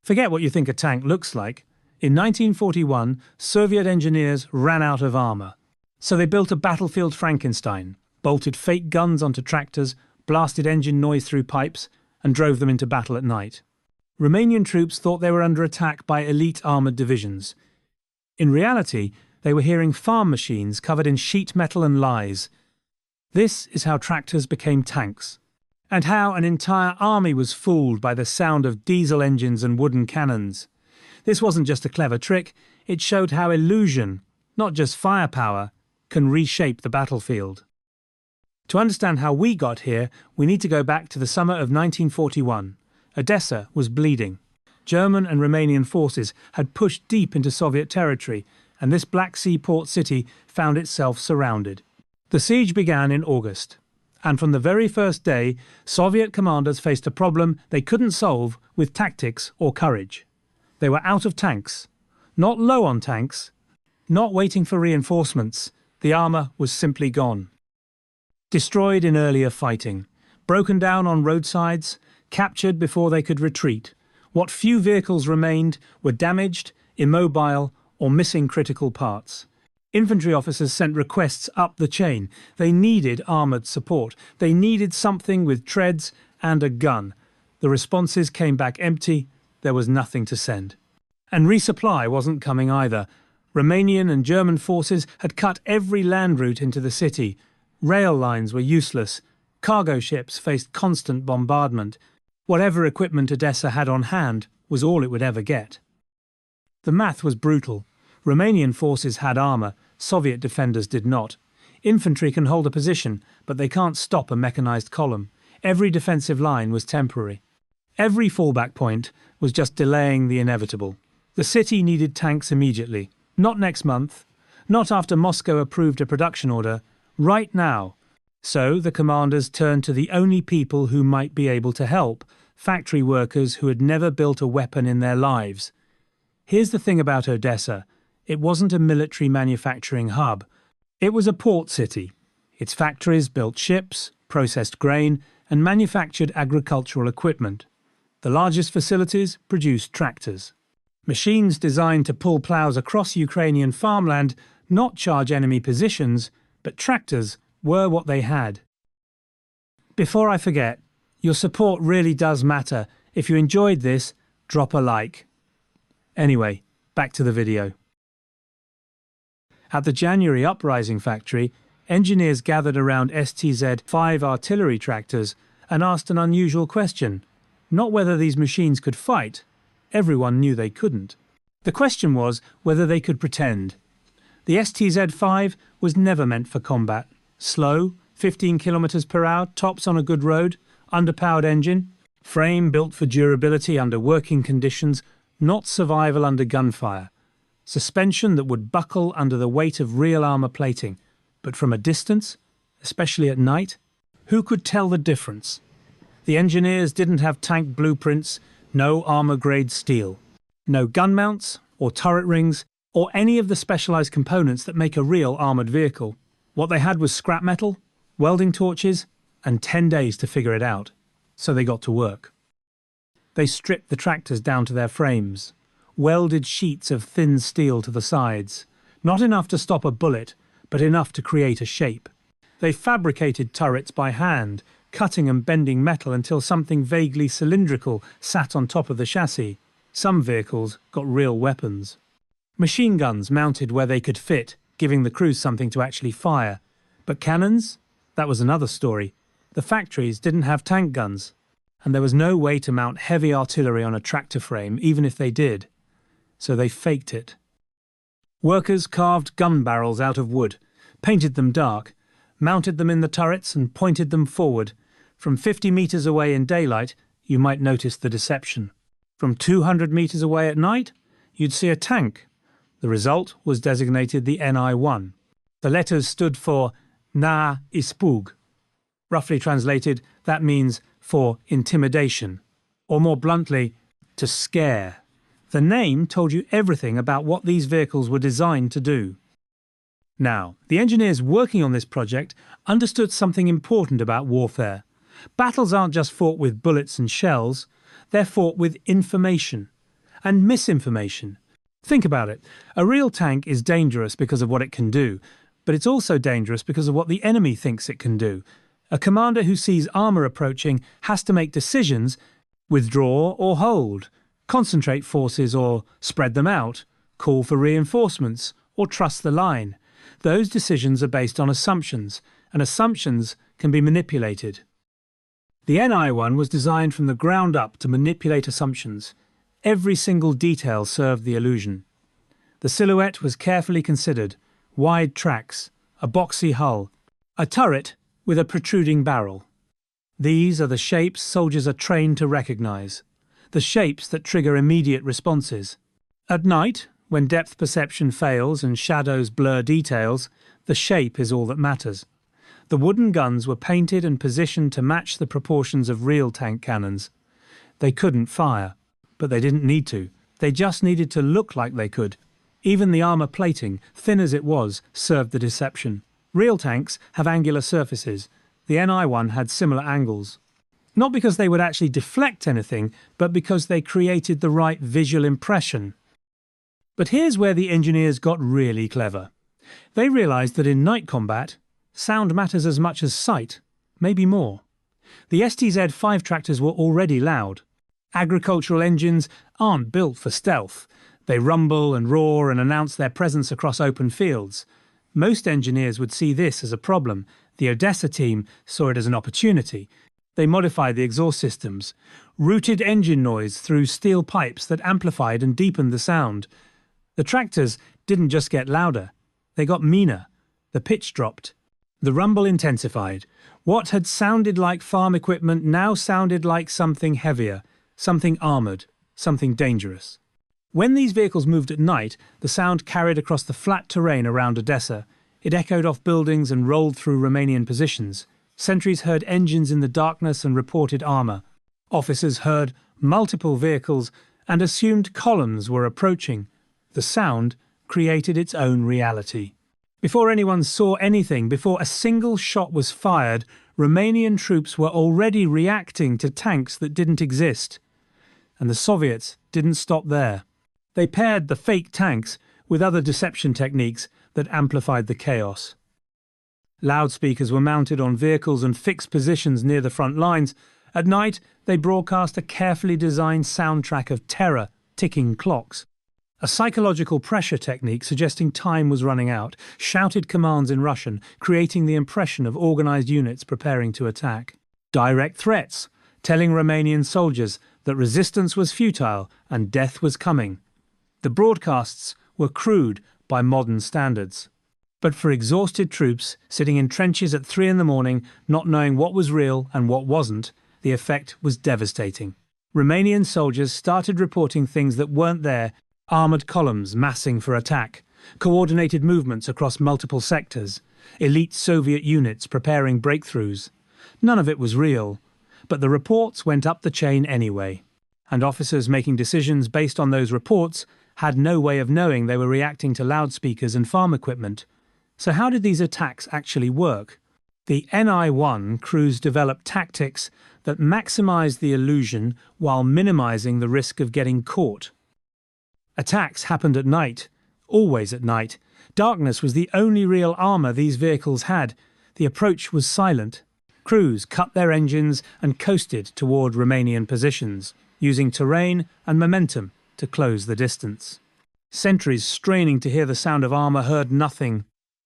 Forget what you think a tank looks like. In 1941, Soviet engineers ran out of armor. So they built a battlefield Frankenstein, bolted fake guns onto tractors, blasted engine noise through pipes, and drove them into battle at night. Romanian troops thought they were under attack by elite armoured divisions. In reality, they were hearing farm machines covered in sheet metal and lies. This is how tractors became tanks, and how an entire army was fooled by the sound of diesel engines and wooden cannons. This wasn't just a clever trick, it showed how illusion, not just firepower, can reshape the battlefield. To understand how we got here, we need to go back to the summer of 1941. Odessa was bleeding. German and Romanian forces had pushed deep into Soviet territory, and this Black Sea port city found itself surrounded. The siege began in August, and from the very first day, Soviet commanders faced a problem they couldn't solve with tactics or courage. They were out of tanks, not low on tanks, not waiting for reinforcements. The armour was simply gone. Destroyed in earlier fighting, broken down on roadsides, captured before they could retreat. What few vehicles remained were damaged, immobile, or missing critical parts. Infantry officers sent requests up the chain. They needed armoured support. They needed something with treads and a gun. The responses came back empty. There was nothing to send. And resupply wasn't coming either. Romanian and German forces had cut every land route into the city. Rail lines were useless. Cargo ships faced constant bombardment. Whatever equipment Odessa had on hand was all it would ever get. The math was brutal. Romanian forces had armour, Soviet defenders did not. Infantry can hold a position, but they can't stop a mechanised column. Every defensive line was temporary. Every fallback point was just delaying the inevitable. The city needed tanks immediately. Not next month, not after Moscow approved a production order, right now. So the commanders turned to the only people who might be able to help, factory workers who had never built a weapon in their lives. Here's the thing about Odessa. It wasn't a military manufacturing hub. It was a port city. Its factories built ships, processed grain, and manufactured agricultural equipment. The largest facilities produced tractors. Machines designed to pull ploughs across Ukrainian farmland, not charge enemy positions, but tractors were what they had. Before I forget, your support really does matter. If you enjoyed this, drop a like. Anyway, back to the video. At the January Uprising factory, engineers gathered around STZ-5 artillery tractors and asked an unusual question. Not whether these machines could fight. Everyone knew they couldn't. The question was whether they could pretend. The STZ-5 was never meant for combat. Slow, 15 kilometers per hour, tops on a good road, underpowered engine, frame built for durability under working conditions, not survival under gunfire. Suspension that would buckle under the weight of real armour plating. But from a distance, especially at night, who could tell the difference? The engineers didn't have tank blueprints, no armour-grade steel, no gun mounts or turret rings or any of the specialised components that make a real armoured vehicle. What they had was scrap metal, welding torches, and 10 days to figure it out. So they got to work. They stripped the tractors down to their frames, welded sheets of thin steel to the sides, not enough to stop a bullet, but enough to create a shape. They fabricated turrets by hand, cutting and bending metal until something vaguely cylindrical sat on top of the chassis. Some vehicles got real weapons. Machine guns mounted where they could fit, giving the crews something to actually fire. But cannons? That was another story. The factories didn't have tank guns, and there was no way to mount heavy artillery on a tractor frame, even if they did. So they faked it. Workers carved gun barrels out of wood, painted them dark, mounted them in the turrets and pointed them forward. From 50 metres away in daylight, you might notice the deception. From 200 metres away at night, you'd see a tank. The result was designated the NI-1. The letters stood for Na Ispug. Roughly translated, that means for intimidation, or more bluntly, to scare. The name told you everything about what these vehicles were designed to do. Now, the engineers working on this project understood something important about warfare. Battles aren't just fought with bullets and shells, they're fought with information. and misinformation. Think about it. A real tank is dangerous because of what it can do, but it's also dangerous because of what the enemy thinks it can do. A commander who sees armor approaching has to make decisions: withdraw or hold, concentrate forces or spread them out, call for reinforcements or trust the line. Those decisions are based on assumptions, and assumptions can be manipulated. The NI-1 was designed from the ground up to manipulate assumptions. Every single detail served the illusion. The silhouette was carefully considered: wide tracks, a boxy hull, a turret with a protruding barrel. These are the shapes soldiers are trained to recognize, the shapes that trigger immediate responses. At night, when depth perception fails and shadows blur details, the shape is all that matters. The wooden guns were painted and positioned to match the proportions of real tank cannons. They couldn't fire, but they didn't need to. They just needed to look like they could. Even the armor plating, thin as it was, served the deception. Real tanks have angular surfaces. The NI-1 had similar angles. Not because they would actually deflect anything, but because they created the right visual impression. But here's where the engineers got really clever. They realized that in night combat, sound matters as much as sight, maybe more. The STZ-5 tractors were already loud. Agricultural engines aren't built for stealth. They rumble and roar and announce their presence across open fields. Most engineers would see this as a problem. The Odessa team saw it as an opportunity. They modified the exhaust systems, routed engine noise through steel pipes that amplified and deepened the sound. The tractors didn't just get louder, they got meaner. The pitch dropped. The rumble intensified. What had sounded like farm equipment now sounded like something heavier, something armoured, something dangerous. When these vehicles moved at night, the sound carried across the flat terrain around Odessa. It echoed off buildings and rolled through Romanian positions. Sentries heard engines in the darkness and reported armour. Officers heard multiple vehicles and assumed columns were approaching. The sound created its own reality. Before anyone saw anything, before a single shot was fired, Romanian troops were already reacting to tanks that didn't exist. And the Soviets didn't stop there. They paired the fake tanks with other deception techniques that amplified the chaos. Loudspeakers were mounted on vehicles and fixed positions near the front lines. At night, they broadcast a carefully designed soundtrack of terror, ticking clocks. A psychological pressure technique suggesting time was running out, shouted commands in Russian, creating the impression of organised units preparing to attack. Direct threats, telling Romanian soldiers that resistance was futile and death was coming. The broadcasts were crude by modern standards. But for exhausted troops sitting in trenches at 3 a.m, not knowing what was real and what wasn't, the effect was devastating. Romanian soldiers started reporting things that weren't there: armoured columns massing for attack, coordinated movements across multiple sectors, elite Soviet units preparing breakthroughs. None of it was real, but the reports went up the chain anyway. And officers making decisions based on those reports had no way of knowing they were reacting to loudspeakers and farm equipment. So how did these attacks actually work? The NI-1 crews developed tactics that maximised the illusion while minimising the risk of getting caught. Attacks happened at night, always at night. Darkness was the only real armour these vehicles had. The approach was silent. Crews cut their engines and coasted toward Romanian positions, using terrain and momentum to close the distance. Sentries straining to hear the sound of armour heard nothing.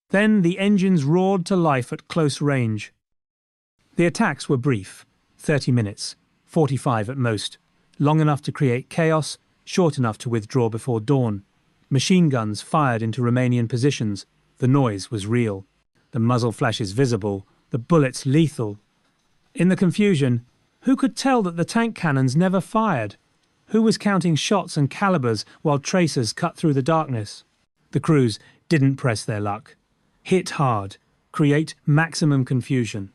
Then the engines roared to life at close range. The attacks were brief, 30 minutes, 45 at most, long enough to create chaos, short enough to withdraw before dawn. Machine guns fired into Romanian positions. The noise was real. The muzzle flashes visible, the bullets lethal. In the confusion, who could tell that the tank cannons never fired? Who was counting shots and calibers while tracers cut through the darkness? The crews didn't press their luck. Hit hard, create maximum confusion.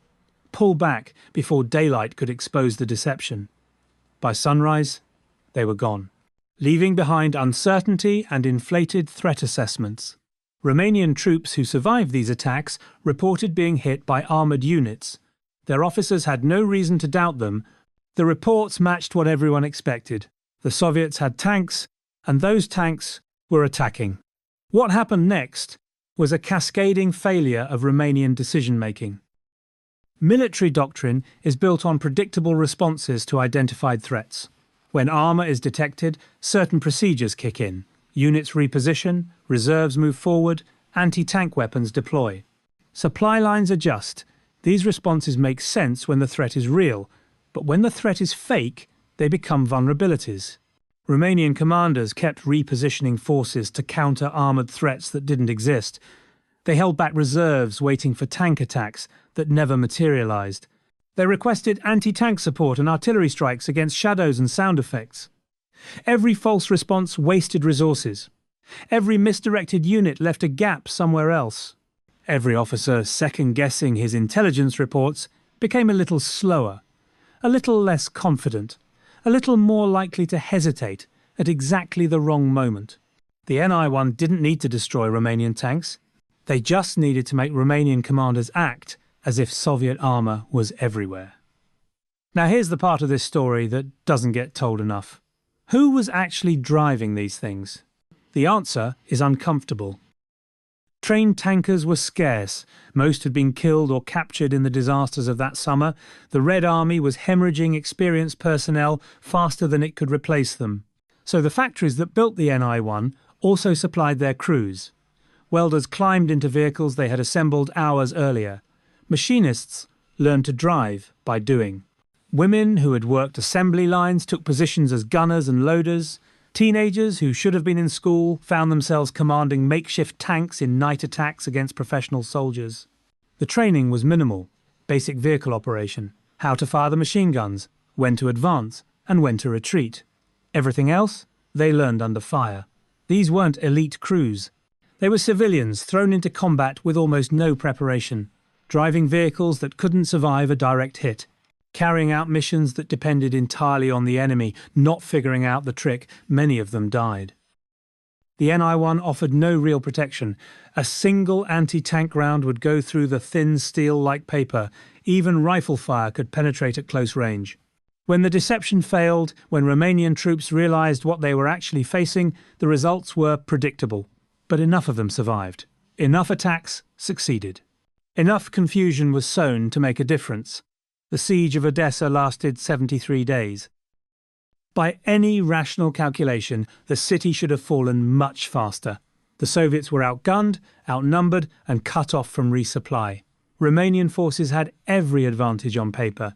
Pull back before daylight could expose the deception. By sunrise, they were gone, leaving behind uncertainty and inflated threat assessments. Romanian troops who survived these attacks reported being hit by armoured units. Their officers had no reason to doubt them. The reports matched what everyone expected. The Soviets had tanks, and those tanks were attacking. What happened next was a cascading failure of Romanian decision-making. Military doctrine is built on predictable responses to identified threats. When armour is detected, certain procedures kick in. Units reposition, reserves move forward, anti-tank weapons deploy. Supply lines adjust. These responses make sense when the threat is real, but when the threat is fake, they become vulnerabilities. Romanian commanders kept repositioning forces to counter armoured threats that didn't exist. They held back reserves waiting for tank attacks that never materialised. They requested anti-tank support and artillery strikes against shadows and sound effects. Every false response wasted resources. Every misdirected unit left a gap somewhere else. Every officer second-guessing his intelligence reports became a little slower, a little less confident, a little more likely to hesitate at exactly the wrong moment. The NI-1 didn't need to destroy Romanian tanks. They just needed to make Romanian commanders act as if Soviet armour was everywhere. Now here's the part of this story that doesn't get told enough. Who was actually driving these things? The answer is uncomfortable. Trained tankers were scarce. Most had been killed or captured in the disasters of that summer. The Red Army was hemorrhaging experienced personnel faster than it could replace them. So the factories that built the NI-1 also supplied their crews. Welders climbed into vehicles they had assembled hours earlier. Machinists learned to drive by doing. Women who had worked assembly lines took positions as gunners and loaders. Teenagers who should have been in school found themselves commanding makeshift tanks in night attacks against professional soldiers. The training was minimal: basic vehicle operation, how to fire the machine guns, when to advance, and when to retreat. Everything else they learned under fire. These weren't elite crews. They were civilians thrown into combat with almost no preparation, driving vehicles that couldn't survive a direct hit, carrying out missions that depended entirely on the enemy, not figuring out the trick. Many of them died. The NI-1 offered no real protection. A single anti-tank round would go through the thin steel like paper. Even rifle fire could penetrate at close range. When the deception failed, when Romanian troops realised what they were actually facing, the results were predictable. But enough of them survived. Enough attacks succeeded. Enough confusion was sown to make a difference. The siege of Odessa lasted 73 days. By any rational calculation, the city should have fallen much faster. The Soviets were outgunned, outnumbered, and cut off from resupply. Romanian forces had every advantage on paper.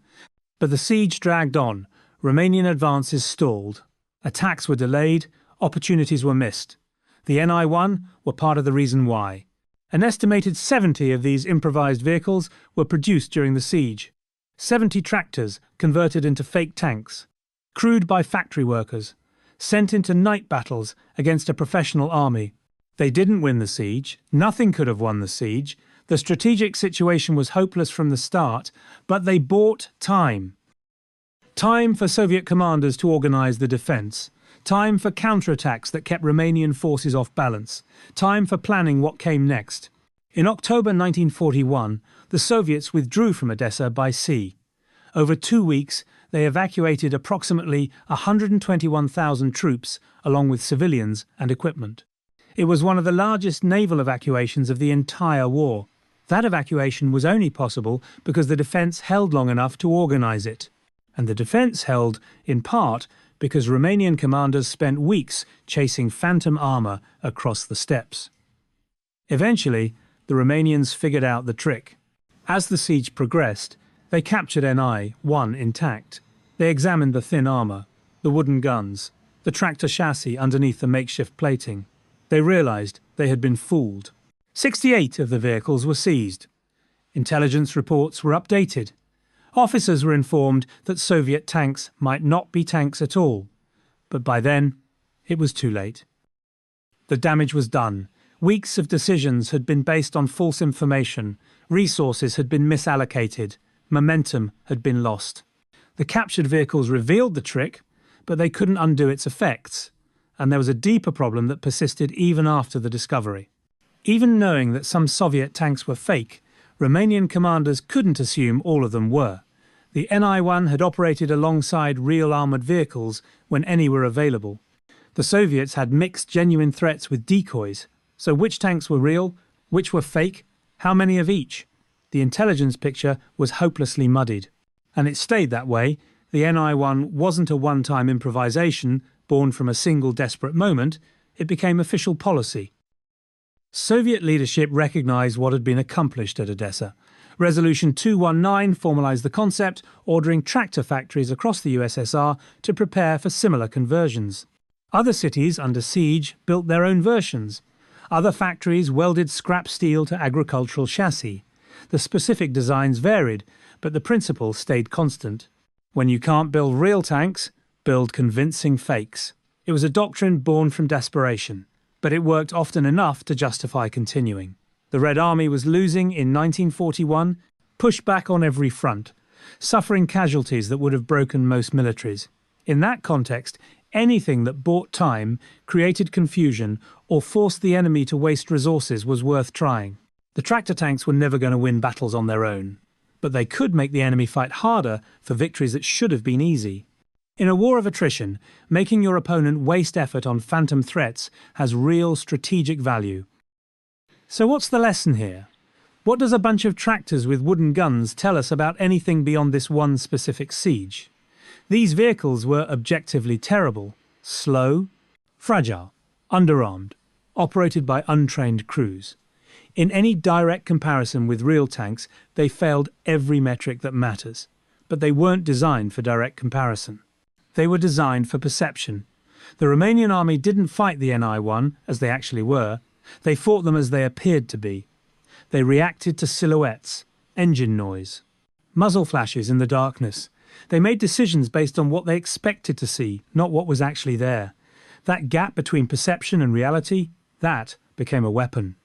But the siege dragged on. Romanian advances stalled. Attacks were delayed. Opportunities were missed. The NI-1 were part of the reason why. An estimated 70 of these improvised vehicles were produced during the siege. 70 tractors converted into fake tanks, crewed by factory workers, sent into night battles against a professional army. They didn't win the siege. Nothing could have won the siege. The strategic situation was hopeless from the start, but they bought time. Time for Soviet commanders to organise the defence. Time for counterattacks that kept Romanian forces off balance. Time for planning what came next. In October 1941, the Soviets withdrew from Odessa by sea. Over 2 weeks, they evacuated approximately 121,000 troops, along with civilians and equipment. It was one of the largest naval evacuations of the entire war. That evacuation was only possible because the defence held long enough to organise it. And the defence held, in part, because Romanian commanders spent weeks chasing phantom armour across the steppes. Eventually, the Romanians figured out the trick. As the siege progressed, they captured NI-1 intact. They examined the thin armour, the wooden guns, the tractor chassis underneath the makeshift plating. They realised they had been fooled. 68 of the vehicles were seized. Intelligence reports were updated. Officers were informed that Soviet tanks might not be tanks at all. But by then, it was too late. The damage was done. Weeks of decisions had been based on false information. Resources had been misallocated. Momentum had been lost. The captured vehicles revealed the trick, but they couldn't undo its effects. And there was a deeper problem that persisted even after the discovery. Even knowing that some Soviet tanks were fake, Romanian commanders couldn't assume all of them were. The Ni-1 had operated alongside real armoured vehicles when any were available. The Soviets had mixed genuine threats with decoys. So which tanks were real? Which were fake? How many of each? The intelligence picture was hopelessly muddied. And it stayed that way. The Ni-1 wasn't a one-time improvisation born from a single desperate moment. It became official policy. Soviet leadership recognized what had been accomplished at Odessa. Resolution 219 formalized the concept, ordering tractor factories across the USSR to prepare for similar conversions. Other cities under siege built their own versions. Other factories welded scrap steel to agricultural chassis. The specific designs varied, but the principle stayed constant. When you can't build real tanks, build convincing fakes. It was a doctrine born from desperation, but it worked often enough to justify continuing. The Red Army was losing in 1941, pushed back on every front, suffering casualties that would have broken most militaries. In that context, anything that bought time, created confusion, or forced the enemy to waste resources was worth trying. The tractor tanks were never going to win battles on their own, but they could make the enemy fight harder for victories that should have been easy. In a war of attrition, making your opponent waste effort on phantom threats has real strategic value. So what's the lesson here? What does a bunch of tractors with wooden guns tell us about anything beyond this one specific siege? These vehicles were objectively terrible, slow, fragile, underarmed, operated by untrained crews. In any direct comparison with real tanks, they failed every metric that matters. But they weren't designed for direct comparison. They were designed for perception. The Romanian army didn't fight the Ni-1 as they actually were. They fought them as they appeared to be. They reacted to silhouettes, engine noise, muzzle flashes in the darkness. They made decisions based on what they expected to see, not what was actually there. That gap between perception and reality, that became a weapon.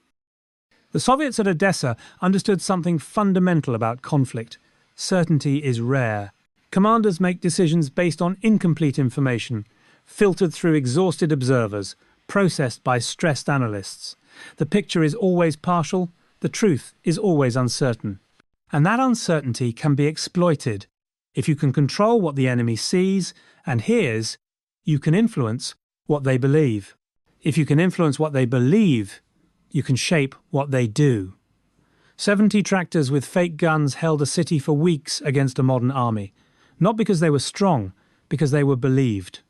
The Soviets at Odessa understood something fundamental about conflict. Certainty is rare. Commanders make decisions based on incomplete information, filtered through exhausted observers, processed by stressed analysts. The picture is always partial, the truth is always uncertain. And that uncertainty can be exploited. If you can control what the enemy sees and hears, you can influence what they believe. If you can influence what they believe, you can shape what they do. 70 tractors with fake guns held a city for weeks against a modern army. Not because they were strong, because they were believed.